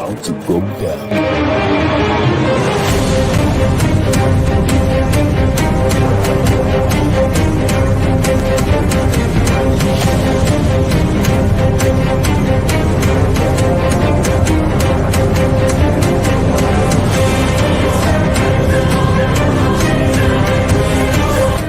about to go down.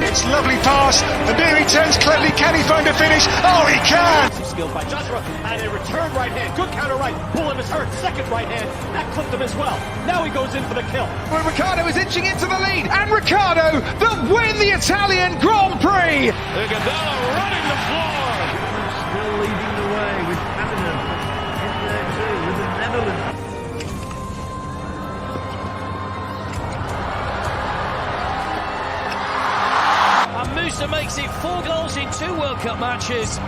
It's lovely pass, and there he turns cleverly. Can he find a finish? Oh, he can! Some skill by Joshua, and a return right hand. Good counter right. Bullen is hurt. Second right hand. That clipped him as well. Now he goes in for the kill. Well, Ricciardo is inching into the lead, and Ricciardo that win the Italian Grand Prix! Iguavoen running the floor. Still leading the way with Canada in there too with the Netherlands. And Musa makes it 4 goals in 2 World Cup matches.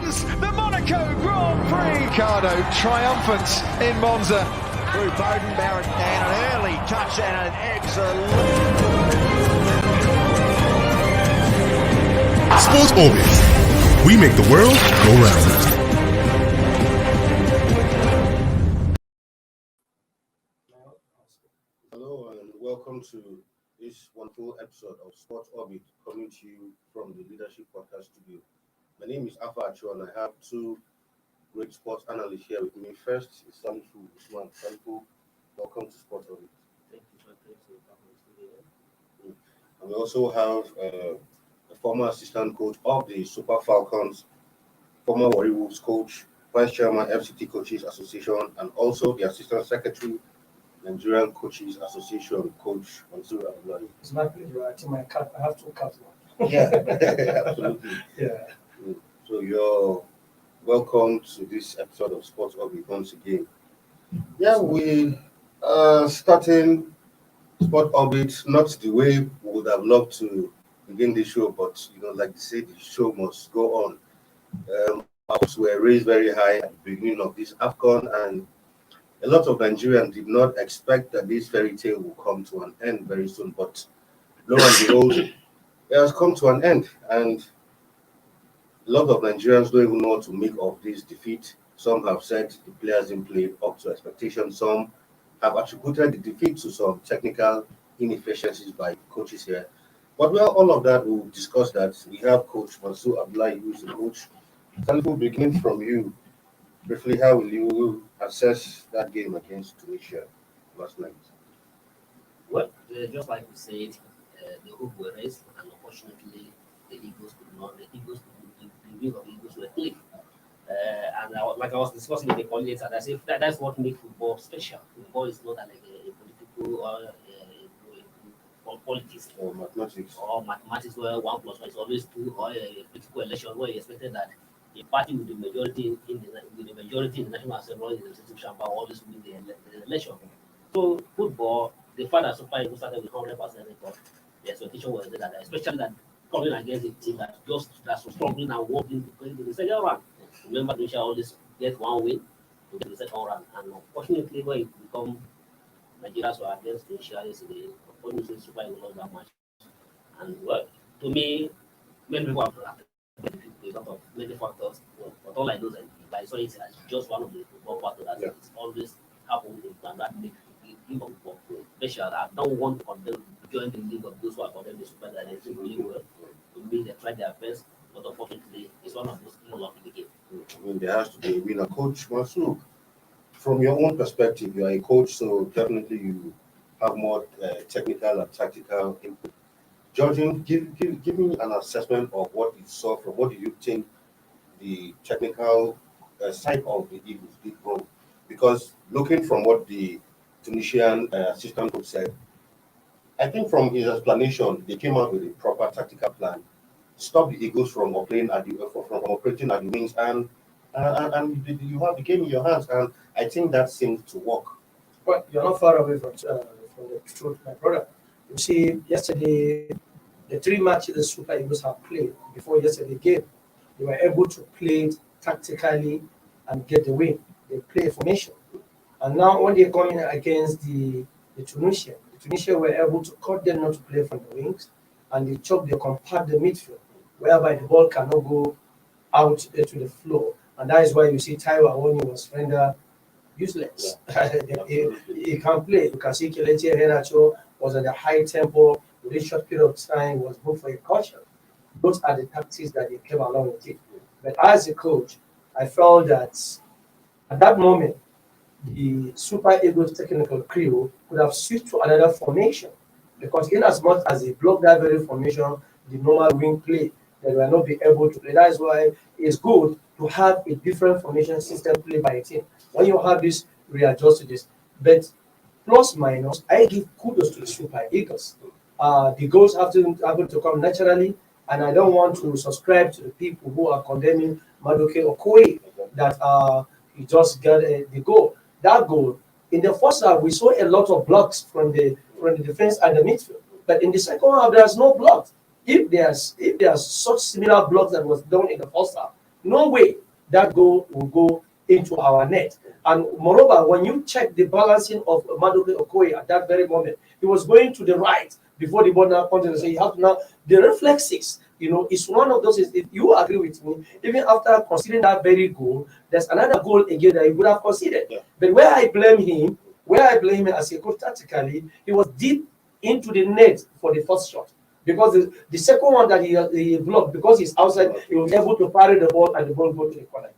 The Monaco Grand Prix! Ricciardo triumphant in Monza. Through Bowden, Barrett, and an early touch and an excellent. Sports Orbit. We make the world go round. Hello and welcome to this wonderful episode of Sports Orbit coming to you from the Leadership Podcast Studio. My name is Afa Acho and I have 2 great sports analysts here with me. First is Salifu Usman. Salifu, welcome to Sports Orbit. Thank you for the studio. And we also have a former assistant coach of the Super Falcons, former Warri Wolves coach, vice chairman FCT Coaches Association, and also the assistant secretary Nigerian Coaches Association, Coach Mansour Abdullahi. It's my pleasure. I have 2 cups now. Yeah, absolutely. Yeah. So you're welcome to this episode of Sports Orbit once again. Yeah, we are starting Sport Orbit not the way we would have loved to begin the show, but like they say, the show must go on. Our hopes were raised very high at the beginning of this AFCON, and a lot of Nigerians did not expect that this fairy tale will come to an end very soon. But lo and behold, it has come to an end, and a lot of Nigerians don't even know what to make of this defeat. Some have said the players didn't play up to expectation. Some have attributed the defeat to some technical inefficiencies by coaches here. But all of that, we'll discuss that. We have Coach Mansour Abdullahi, who is the coach. Salifu, beginning from you, briefly, how will you assess that game against Tunisia last night? Well, just like we said, the hope were raised, and unfortunately, the Eagles could not. The view of the Eagles were clear. And I was discussing with the colleagues, and I said that's what makes football special. Football is not like a political or politics or mathematics where 1 plus 1 is always 2, or a political election where you expected that a party with the majority in the National Assembly in the Executive Chamber always win the election. So football, the fact that Super Eagles started with 100% record, the expectation was that, especially that coming against a team that's so struggling and working in the second round. Remember, Tunisia always get 1 win to get the second round, and unfortunately, when it become Nigeria's were against Tunisia yesterday, unfortunately, Super Eagles lost that match. And well, to me, many people have a lot of many factors, but all I know is that I saw it as just one of the football factors that it's always happened, and that makes the game of football special. I don't want to condemn join the league of those who are condemned the Super that they do really well. To me, they tried their best, but unfortunately, it's one of those luck in the game. I mean, there has to be a winner. Coach Mansour, from your own perspective, you are a coach, so definitely you have more technical and tactical input. Judging, give me an assessment of what you saw from what do you think the technical side of the Eagles did wrong? Because looking from what the Tunisian assistant coach said, I think from his explanation, they came out with a proper tactical plan, stop the Eagles from operating at the wings, and you have the game in your hands, and I think that seems to work. Well, you're not far away from the truth, my brother. You see, yesterday, the 3 matches the Super Eagles have played before yesterday's game, they were able to play it tactically and get the win. They play formation. And now when they come in against the Tunisia were able to cut them not to play from the wings, and they compact the midfield, whereby the ball cannot go out to the floor. And that is why you see Eguavoen was rendered useless. He can play. You can see Kelechi Iheanacho was at a high tempo within a short period of time, was booked for a caution. Those are the tactics that they came along with it. But as a coach, I felt that at that moment, the Super Eagles technical crew could have switched to another formation because in as much as they block that very formation, the normal wing play, they will not be able to play. That's why it's good to have a different formation system played by a team. When you have this, readjust to this. But plus minus, I give kudos to the Super Eagles. The goals have to come naturally, and I don't want to subscribe to the people who are condemning Maduke Okoye that he just got the goal. That goal in the first half, we saw a lot of blocks from the defense and the midfield, but in the second half, there's no blocks. If there's such similar blocks that was done in the first half, no way that goal will go into our net. And moreover, when you check the balancing of Maduke Okoye at that very moment, he was going to the right before the ball now comes in. So you have to now the reflexes. It's one of those. If you agree with me, even after considering that very goal, there's another goal again that he would have considered. Yeah. But where I blame him as a coach tactically, he was deep into the net for the first shot. Because the second one that he blocked, because he's outside, he was able to parry the ball and the ball go to the corner.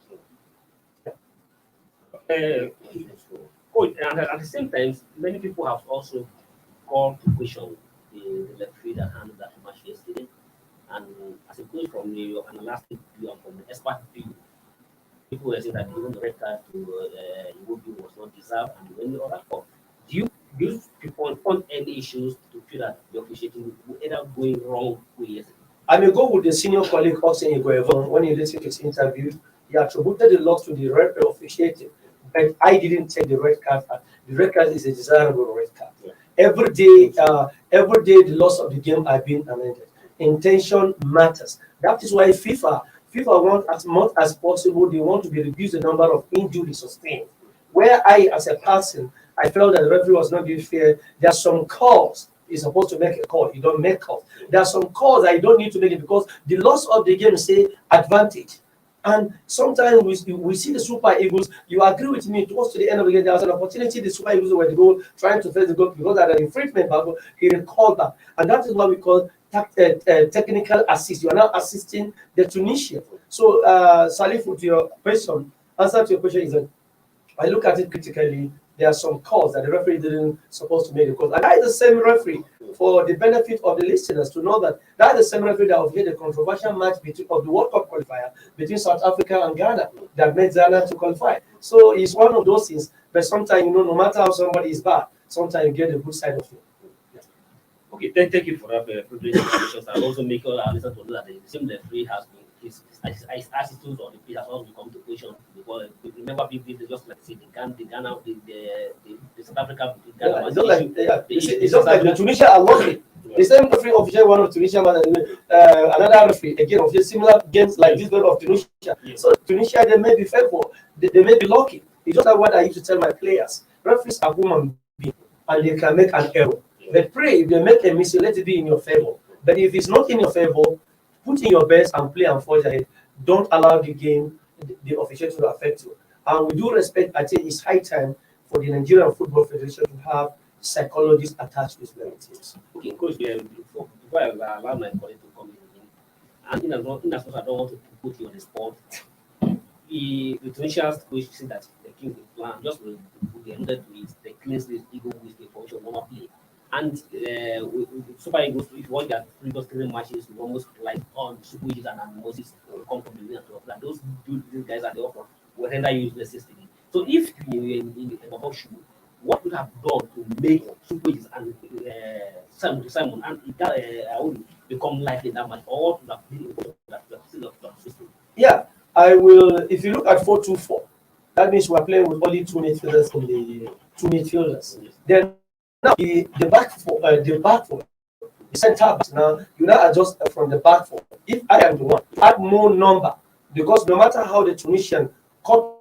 Coach, and at the same time, many people have also called to question the referee that handled that match yesterday. And as a coach from the analytic view and from the expert view, people were saying that even the red card to Eguavoen was not deserved and many other call. Do you people find any issues to feel that the officiating will end up going wrong way yesterday? I may go with the senior colleague Austin Eguavoen. When he listened to his interview, he attributed the loss to the red officiating. But I didn't take the red card. The red card is a desirable red card. Yeah. Every day, the loss of the game are being amended. Intention matters. That is why FIFA want as much as possible. They want to be reduce the number of injuries sustained. Where I, as a person, I felt that the referee was not being fair. There are some calls. You're supposed to make a call. You don't make calls. There are some calls that you don't need to make it because the loss of the game say advantage. And sometimes we see the Super Eagles. You agree with me, towards to the end of the game, there was an opportunity the Super Eagles were to go trying to face the goal because at an infringement battle, he recalled back. And that is what we call technical assist. You are now assisting the Tunisia. So, Salif, to your question, answer to your question is that I look at it critically. There are some calls that the referee didn't supposed to make the calls. And that is the same referee for the benefit of the listeners to know that that is the same referee that had a controversial match of the World Cup qualifier between South Africa and Ghana that made Ghana to qualify. So it's one of those things. But sometimes, no matter how somebody is bad, sometimes you get the good side of it. Okay, thank you for that privilege information. I also make all our listeners to know that the same referee has been his attitudes on the pitch has also become to question because remember people just like say the South Africa Ghana it's just like the Tunisia are lucky. The same referee official one of Tunisia another referee again of similar games like this one of Tunisia. Yes. So Tunisia they may be faithful, they may be lucky. It's just like what I used to tell my players. Referees are human beings and they can make an error. But pray if they make a mistake, let it be in your favor. But if it's not in your favor, put in your best and play and forge ahead. Don't allow the game, the official to affect you. And with due respect, I think it's high time for the Nigerian Football Federation to have psychologists attached with their teams. Okay, coach, before I allow my colleague to come in, and in as much as I don't want to put you on the spot, the Tunisian coach said that the king will plan just with the ended with the cleanest ego with the function normal play. And Super Eagles, if you want their previous 3 matches, we almost like on Super Eagles and Moses come from the winner to that. These guys are the offer will render useless yesterday. So if you in Eguavoen shoe, what would have done to make Super Eagles and Simon and Aoudi become likely that much, or what would have been that system? Yeah, I will. If you look at 4-2-4, that means we are playing with only 2 midfielders in the 2 midfielders. Yes. Then now the back four, the center backs. Now you now adjust from the back four. If I am the one, add more number because no matter how the Tunisian cut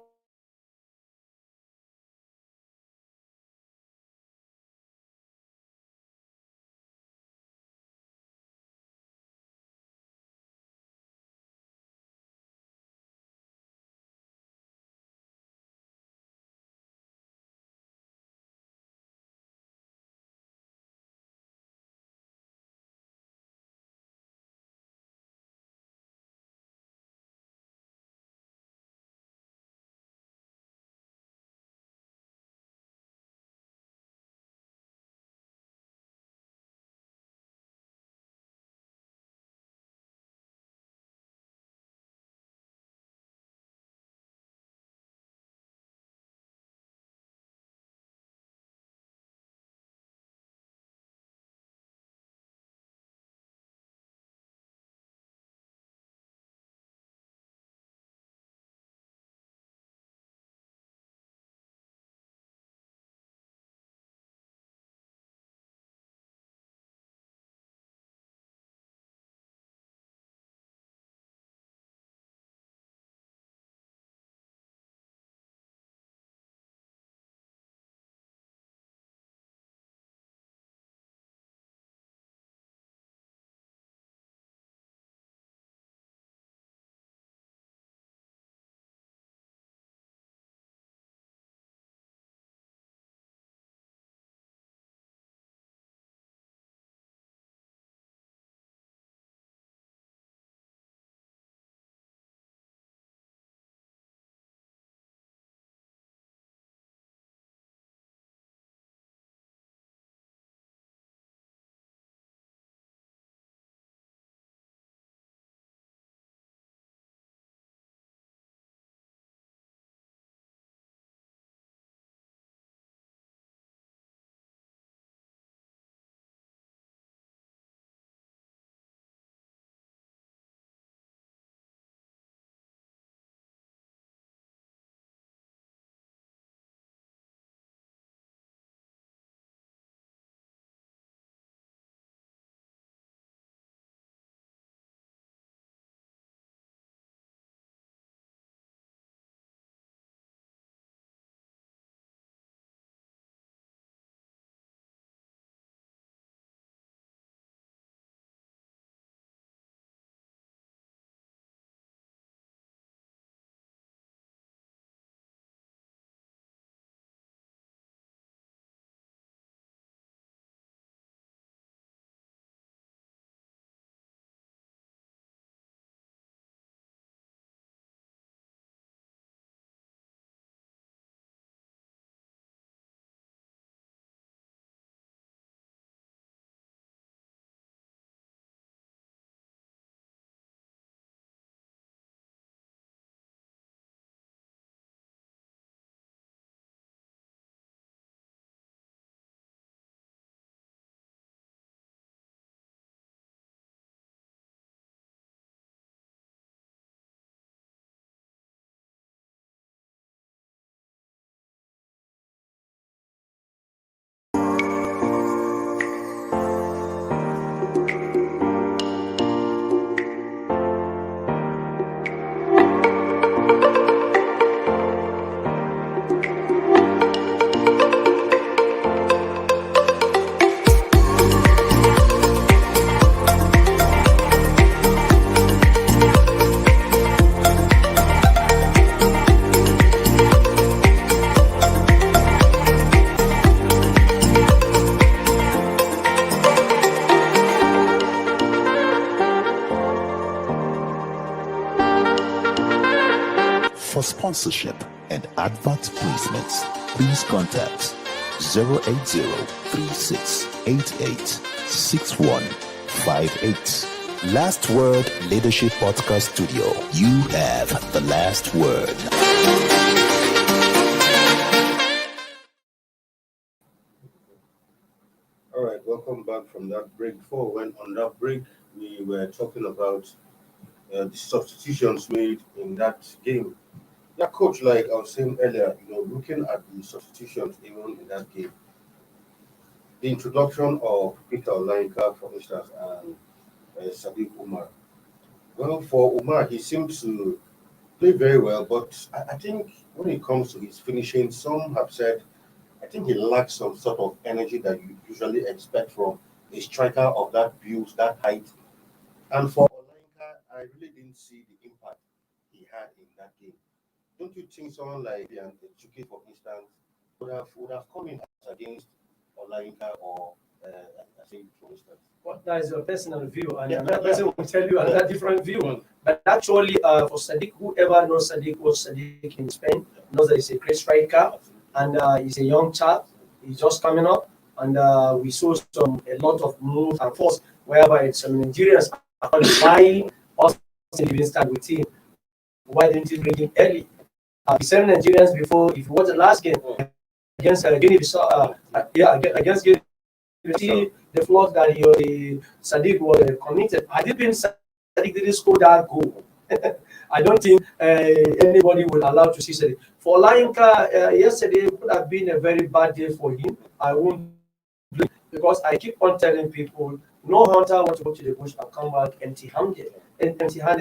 For sponsorship and advert placements, please contact 080-3688-6158. Last Word Leadership Podcast Studio. You have the last word. All right, welcome back from that break. Before we went on that break, we were talking about the substitutions made in that game. Yeah, coach, like I was saying earlier, looking at the substitutions even in that game, the introduction of Peter Olayinka, for instance, and Sadiq Umar. Well, for Umar, he seems to play very well, but I think when it comes to his finishing, some have said I think he lacks some sort of energy that you usually expect from a striker of that build, that height. And for Olayinka, I really didn't see the impact he had in that game. Don't you think someone like Chuki, for instance, would have come in against Olayinka or I think, for instance? Well, that is your personal view, and Yeah, another person will tell you another different view. But actually, for Sadiq, whoever knows Sadiq was Sadiq in Spain knows that he's a great striker, and he's a young chap. He's just coming up, and we saw a lot of moves and force whereby some Nigerians are qualifying us to even start with him. Why didn't you bring him early? The same Nigerians before, if you watch the last game against Guinea-Bissau, against Guinea, you see the flaws that Sadiq was committed. Had it been Sadiq didn't score that goal, I don't think anybody would allow to see Sadiq. For Olayinka, yesterday could have been a very bad day for him. I won't blame, because I keep on telling people, no hunter wants to go to the bush and come back empty-handed,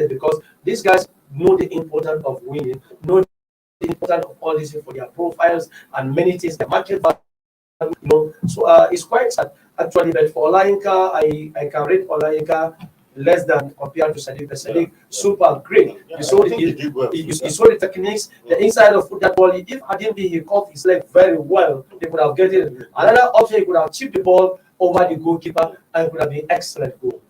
because these guys know the importance of winning, know the importance of all this for their profiles and many things, the market value. So it's quite sad actually. But for Olayinka, I can rate Olayinka less than compared to Sadiq. Sadiq, super great. You saw the techniques, the inside of that ball. If hadn't been, he caught his leg very well, they could have get it. Another option, he could have chipped the ball over the goalkeeper and it could have been excellent goal.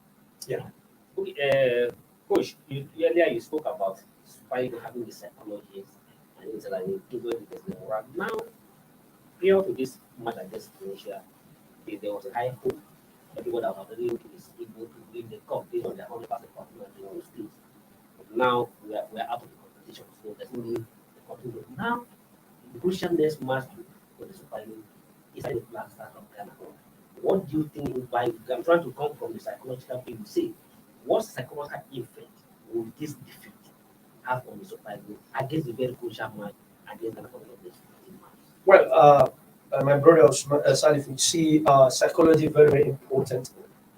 Yeah. Okay, Coach, earlier you spoke about Spike having the psychology and it's like now, prior to this match against Tunisia, there was a high hope. Everyone that was already is able to win the cup based on their 100% performance in the stage. Now we are out of the competition, so there's no need to continue. Now, the crucial next match for the Super League is the Black Stars of Ghana. What do you think? I'm trying to come from the psychological view. Say, what psychological effect will this defeat have on the Super League against the very crucial match against Ghana for the match? Well, my brother Salif, you see, psychology very, very important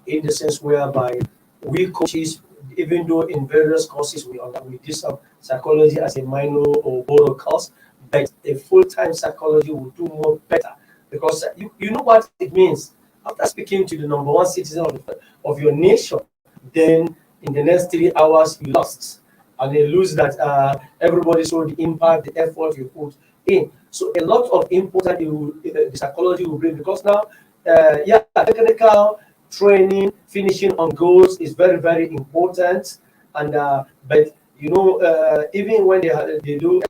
in the sense whereby we coaches, even though in various courses we do some psychology as a minor or borrow course, but a full-time psychology will do more better, because you know what it means. After speaking to the number one citizen of your nation, then in the next 3 hours you lost, and they lose that everybody saw the impact, the effort you put in. So a lot of important the psychology will bring, because now, technical training, finishing on goals is very, very important. And but even when they do a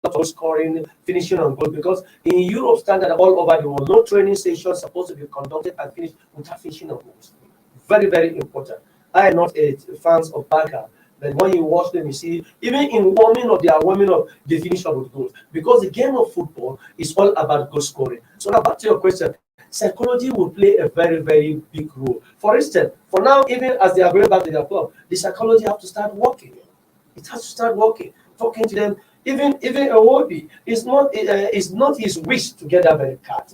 lot of scoring, finishing on goals, because in Europe standard all over the world, no training session is supposed to be conducted and finished without finishing on goals. Very, very important. I am not a fan of Barca. But when you watch them, you see, even in warming up, they are warming up, they finish up with goals. Because the game of football is all about goal scoring. So now back to your question, psychology will play a very, very big role. For instance, for now, even as they are going back to their club, the psychology have to start working. It has to start working, talking to them. Even Iwobi, it's not his wish to get that very card.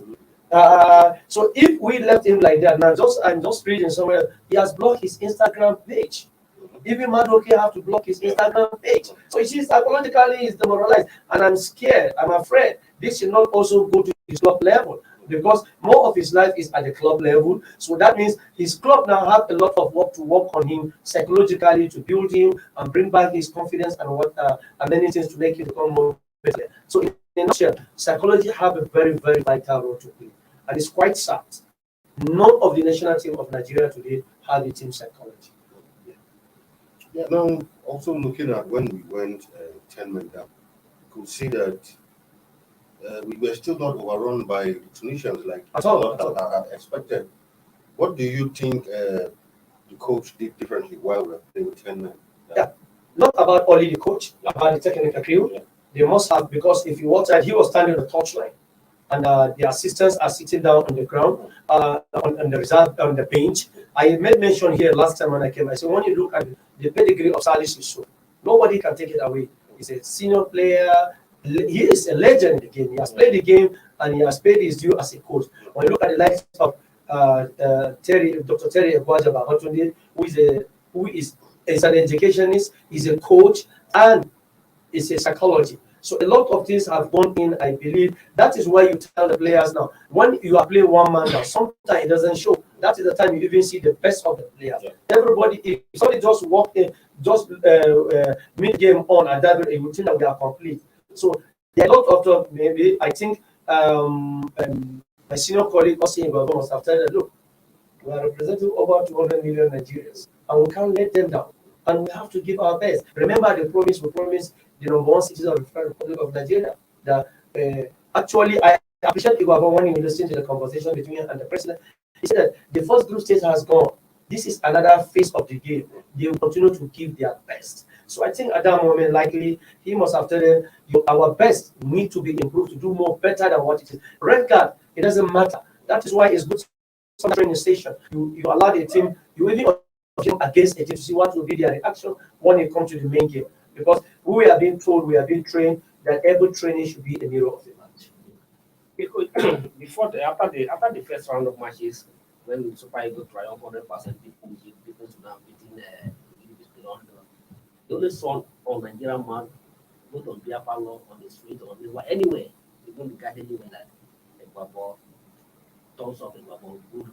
So if we left him like that, now I'm just reading somewhere, he has blocked his Instagram page. Even Madoke have to block his Instagram page. So you see, psychologically he's demoralized, and I'm scared. I'm afraid this should not also go to his club level, because more of his life is at the club level. So that means his club now have a lot of work to work on him psychologically, to build him and bring back his confidence and many things to make him become more better. So in a nutshell, psychology have a very, very vital role to play, and it's quite sad. None of the national team of Nigeria today have a team psychology. Yeah, now also looking at when we went 10 men down, could see that we were still not overrun by the Tunisians like At all. I expected. What do you think the coach did differently while we were playing with 10 men? Yeah, not about only the coach, about the technical crew. Yeah. They must have, because if you watch that, he was standing on the touchline, and the assistants are sitting down on the ground, on the reserve, on the bench. I made mention here last time when I came. I said, when you look at the pedigree of Salis Yusuf, nobody can take it away. He's a senior player. He is a legend in the game. He has played the game and he has paid his due as a coach. When you look at the likes of Dr. Terry Eguavoen, who is an educationist, he's a coach, and is a psychology. So a lot of things have gone in, I believe. That is why you tell the players now, when you are playing one man down, sometimes it doesn't show. That is the time you even see the best of the players. Yeah. Everybody, if somebody just walk in, just mid-game on, and that you think that we are complete. So there are a lot of maybe, I think my senior colleague also must have said, look, we are representing over 200 million Nigerians, and we can't let them down. And we have to give our best. Remember the promise we promised the #1 citizen of the Republic of Nigeria. That actually, I appreciate Eguavoen when you listen to the conversation between him and the president. He said that the first group stage has gone. This is another phase of the game. They will continue to give their best. So I think at that moment, likely, he must have told them, our best need to be improved to do more better than what it is. Red card, it doesn't matter. That is why it's good to training station. You allow the team, you even against a team to see what will be their reaction when it comes to the main game. Because we are being told, we are being trained that every training should be a mirror of the match. Because after the first round of matches, when Super Eagles triumph 100%, people to now beating the only song on Nigerian man, both on beer parlor, on the street, or anywhere, even the garden anywhere that Eguavoen, tons of Eguavoen, good,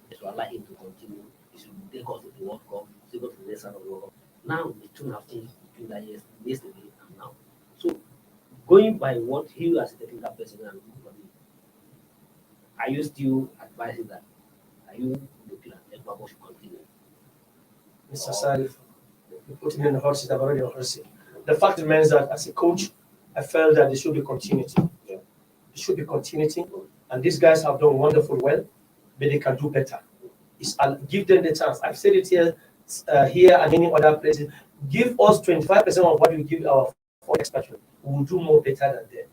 they should allow him to continue. He should take us to the World Cup, to go to the next round of the World Cup. Now, the two have changed between that yesterday and now. So, going by what he as a technical person and are you still advising that? Are you looking at Eguavoen should continue? Mr. Salif, you put me in the hot seat, I've already on the hot seat. The fact remains that as a coach, I felt that there should be continuity. Yeah. There should be continuity, and these guys have done wonderful well, but they can do better. Give them the chance. I've said it here and many other places. Give us 25% of what we give our foreign expansion. We will do more better than them.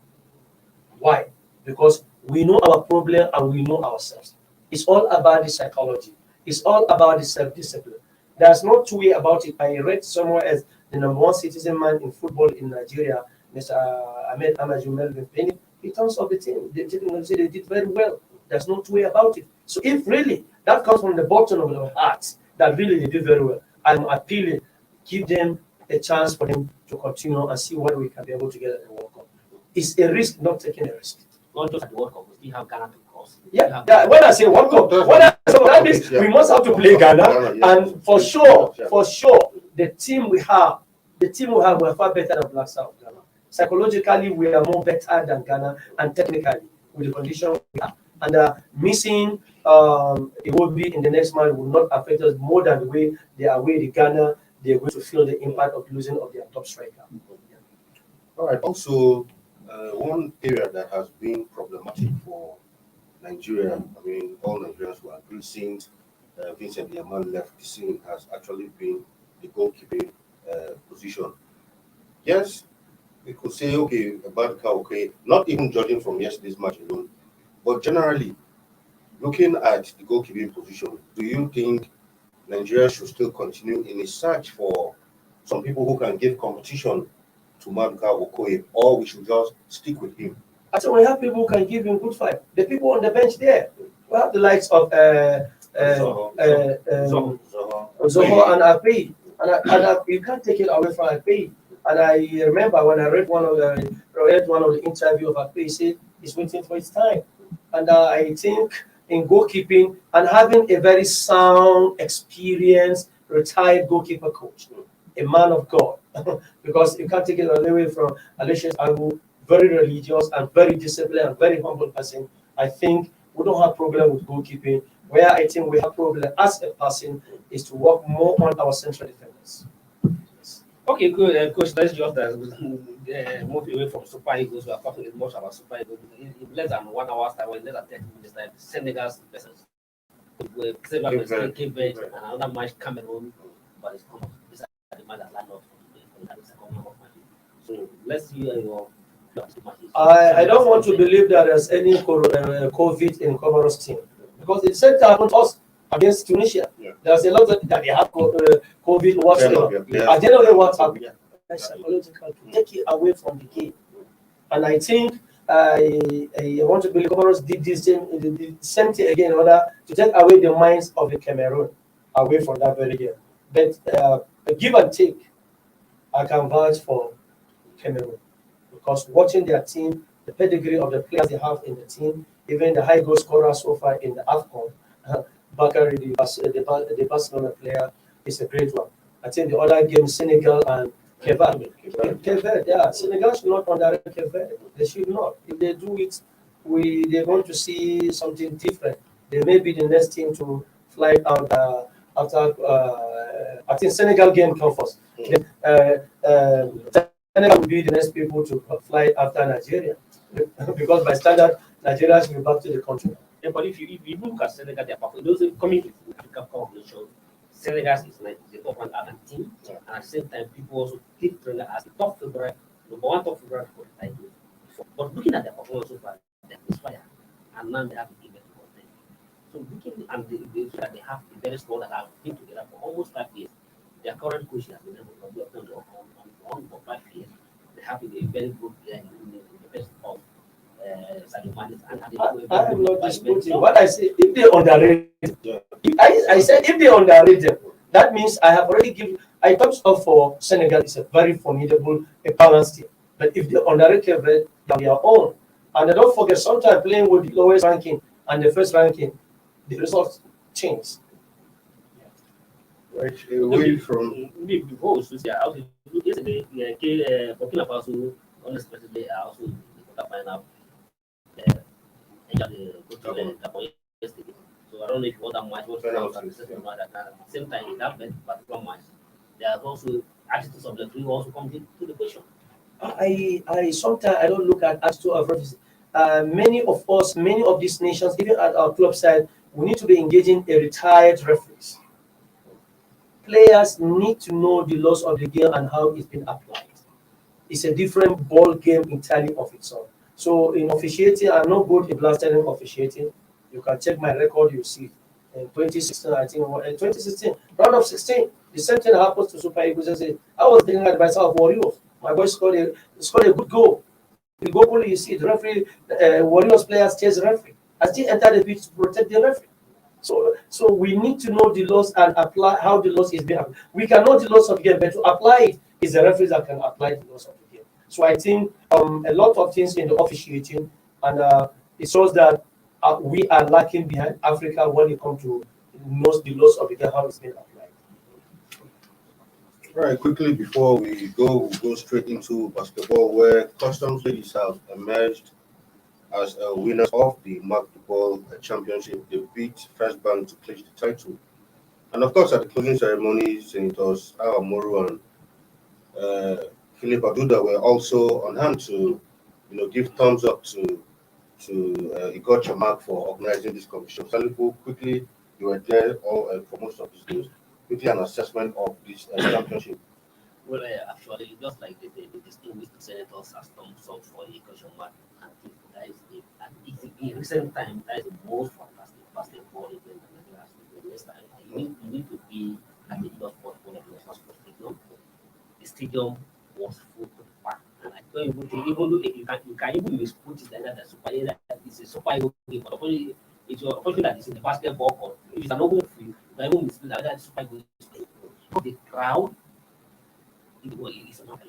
Why? Because we know our problem and we know ourselves. It's all about the psychology. It's all about the self-discipline. There's no two way about it. I read somewhere as the #1 citizen man in football in Nigeria, Mr. Ahmed Amaju Melvin Penny, in terms of the team, they did very well. There's no two way about it. So if really that comes from the bottom of the heart, that really they did very well, I'm appealing, give them a chance for them to continue and see what we can be able to get at the World Cup. It's a risk, not taking a risk. Not just at the World Cup, we still have Ghana to cross. Yeah. When I say World Cup, that means we must have to play Ghana, and for sure, the team we have, we're far better than Black Stars of Ghana. Psychologically, we are more better than Ghana, and technically, with the condition we have. And missing it will be in the next match will not affect us more than the way they are away to Ghana. They are going to feel the impact of losing of their top striker. All right. Also, one area that has been problematic for Nigeria, I mean, all Nigerians will agree since Vincent Yaman left the scene, has actually been the goalkeeping position. Yes, we could say, okay, about okay, not even judging from yesterday's match alone, but generally, looking at the goalkeeping position, do you think Nigeria should still continue in a search for some people who can give competition to Maduka Okoye, or we should just stick with him? I said we have people who can give him good fight. The people on the bench there, we have the likes of Zoho and Api, and you can't take it away from Api. And I remember when I read one of the interview of Api, he said he's waiting for his time. And I think in goalkeeping and having a very sound, experienced, retired goalkeeper coach, a man of God, because you can't take it away from Aloysius Agu, very religious and very disciplined and very humble person. I think we don't have problem with goalkeeping. Where I think we have problem as a person is to work more on our central defenders. Okay, good. Coach, let's just move away from Super Eagles. We are talking much about Super Eagles. In less than 1 hour's time, or in less than 30 minutes time, Senegal's versus Senegal versus Cape Verde, and another match Cameroon, but it's come up. These are the match that line up for the second round of matches. So let's hear your matches. I don't want to believe that there's any COVID in Comoros team because it said happened to us against Tunisia. Yeah. There's a lot that they have COVID whatsoever. Yeah. I don't know what happened. That's psychological to take it away from the game. And I think I want to believe Comoros did the same thing again in order to take away the minds of the Cameroon away from that very game. But give and take, I can vouch for Cameroon because watching their team, the pedigree of the players they have in the team, even the high goal scorer so far in the AFCON, Bakary, the Barcelona player, is a great one. I think the other game, Senegal and Cape Verde, yeah, Senegal should not underrate Cape Verde. They should not. If they do it, they're going to see something different. They may be the next team to fly out after. I think Senegal game comes first. Senegal will be the next people to fly after Nigeria because by standard, Nigeria should be back to the country. Yeah, but if you look at Senegal, their performance, those coming to Africa Cup of Nations, Senegal is like the top one African team, and at the same time, people also take Senegal as the top favorite, number one top favorite for the title. But looking at their performance so far, they inspire, and now they have a event for them. So looking and they have a very squad that have been together for almost 5 years. Their current coach has been able to do them on for 5 years. They have a very good player in the best of Sadio Mane, and I am not disputing what I say. If they underrate, I said if they underrate them, that means I have already given. I thought of for Senegal is a very formidable, a balanced team. But if they underrate them, they are their own. And don't forget, sometimes playing with the lowest ranking and the first ranking, the results change. Right away from before we switch here, I also yesterday, Burkina Faso unexpectedly also in the quarterfinal. Yesterday. So I don't know if what that match was at the same time in that particular match. There are also attitudes of the three also come to the question. I sometimes I don't look at attitude of referees. Many of us, many of these nations, even at our club side, we need to be engaging a retired referees. Players need to know the laws of the game and how it's been applied. It's a different ball game entirely of its own. So in officiating, I'm not good in last time officiating. You can check my record, you see. In 2016, I think, in 2016, round of 16, the same thing happens to Super Eagles. I was thinking at myself, Warriors. My boy scored a good goal. The goal, you see, the referee, Warriors players chase the referee. I still enter the pitch to protect the referee. So we need to know the laws and apply how the laws is being applied. We can know the laws of the game, but to apply it is the referees that can apply the laws of the game. So I think a lot of things in the officiating, and it shows that we are lacking behind Africa when it comes to the laws of the game, how it's been applied. All right, quickly before we'll go straight into basketball, where Customs ladies have emerged as winners of the Basketball Championship. They beat First Bank to clinch the title. And of course, at the closing ceremony, Senators Awa Moru and Philip Aduda were also on hand to, give thumbs up to Igor Chamak for organizing this competition. Salifu, quickly, you were there for most of these days. Quickly, an assessment of this championship. Well, actually, just like the distinguished senators has thumbs up for Igor Chamak, and that is in recent time, that is the most fantastic basketball event in the last time. You need to be at the Igor Sport Stadium. The stadium was full to the back. And I don't even think, even though you can even misput it like that, it's a super Eagles game, but it's your opportunity that is in the basketball court. If it's an open field, you can even misput like that, super Eagles game. The crowd, it's a novel.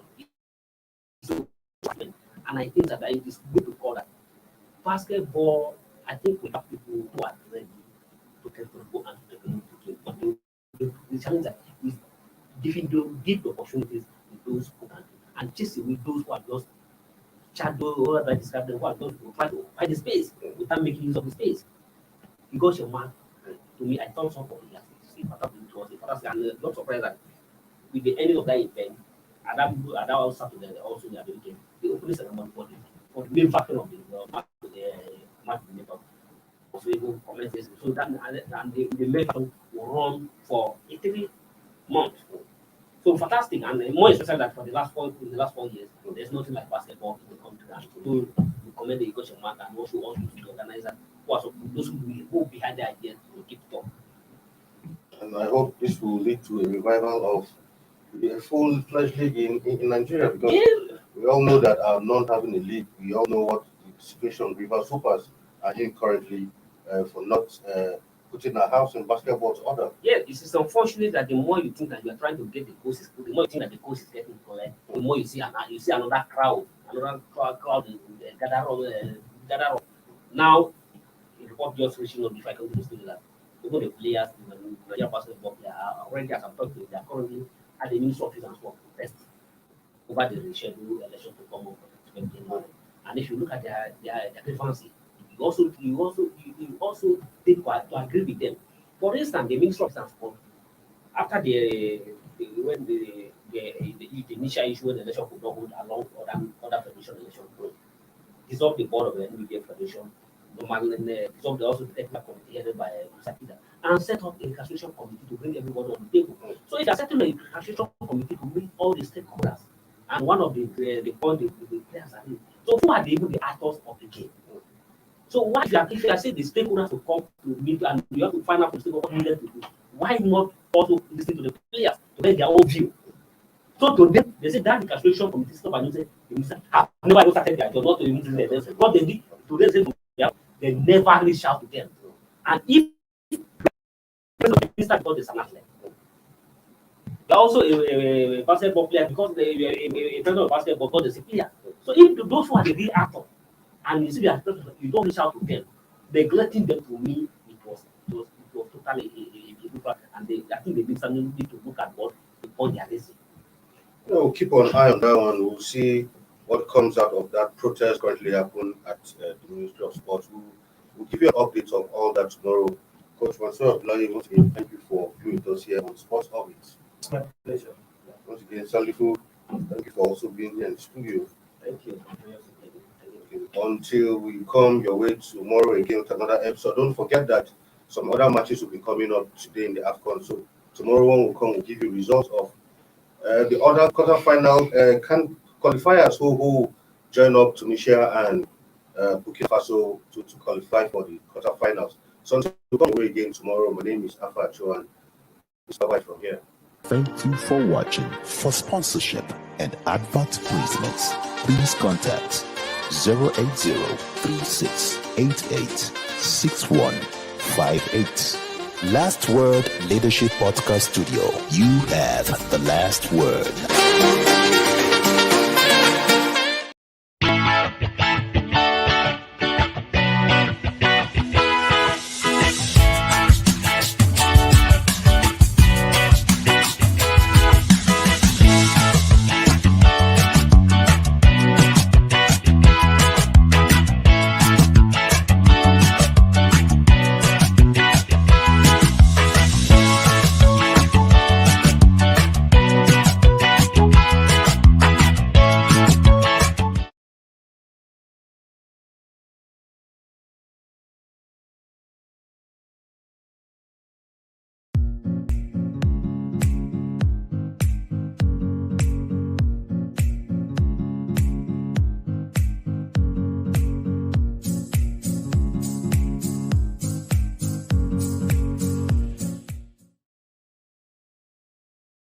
And I think that it is good to call that basketball. I think we have people who are ready to take the ball and to play. But the challenge that is give the opportunities to those who can, and chase away those who are just shadow, or I describe them, who are just try to occupy the space without making use of the space. You got your man. To me, I thought so for it was a fantastic, and not surprised that with the ending of that event, and that also Saturday also in the game. The opening ceremony for the main factor of the match makeup. Also even comment this. So that and the main factor will run for 3 months. So fantastic, and more especially that for the last 4 years, there's nothing like basketball in the country. And so we commend the coach and also to the organizer, those who go behind the idea to keep it up. And I hope this will lead to a revival of the full-fledged league in Nigeria, because we all know that not having a league, we all know what the situation River Supers are in currently for not putting our house in basketball's order. Yeah, it's unfortunate that the more you think that you are trying to get the courses, the more you think that the course is getting correct, the more you see another crowd gather up. Now, the report just reaching on, if I can just do that, even the players, the Nigerian basketball players are already, as I'm talking, they are currently at the Ministry of Finance for protest over the rescheduled election to come up for 2021. And if you look at their grievances, you also take to agree with them. For instance, the Ministry of Transport, after when the initial issue when the election could not hold along other federation election, dissolved the board of the NBA Federation, dissolved also the technical committee headed by Sakida, and set up a recastration committee to bring everybody on the table. So if you are setting a recastration committee to bring all the stakeholders, and one of the point the players are in. So who are even the actors of the game? So why if you are saying the stakeholders to come to meet and you have to find out what needed to do, why not also listen to the players to get their own view? So to them, they say that recastration committee stop and say have never even started their job, not to even do this. What they did to them, they never reach out to them. And if the minister because there's an athlete, they're also a basketball player because they a friend of basketball because they're a player. So if those who are the real actor and you see you don't reach out to them, neglecting them, to me it was totally and I think they need to look at what the point they are raising. We'll keep an eye on that one. We'll see what comes out of that protest currently happening at the Ministry of Sports. We'll give you an update of all that tomorrow. Coach Mansour Abdullahi, once again, thank you for being with us here on Sports Orbits. It's my pleasure. Once again, Salifu, thank you for also being here in the studio. Thank you. Until we come your way tomorrow again with another episode, don't forget that some other matches will be coming up today in the AFCON. So tomorrow one will come, we'll give you results of the other quarterfinal qualifiers who join up Tunisia and Burkina Faso to qualify for the quarterfinals. So until we come your way again tomorrow, my name is Afa Cho and it's bye from here. Thank you for watching. For sponsorship and advert placements, please contact 080-3688-6158. Last Word Leadership Podcast Studio. You have the last word.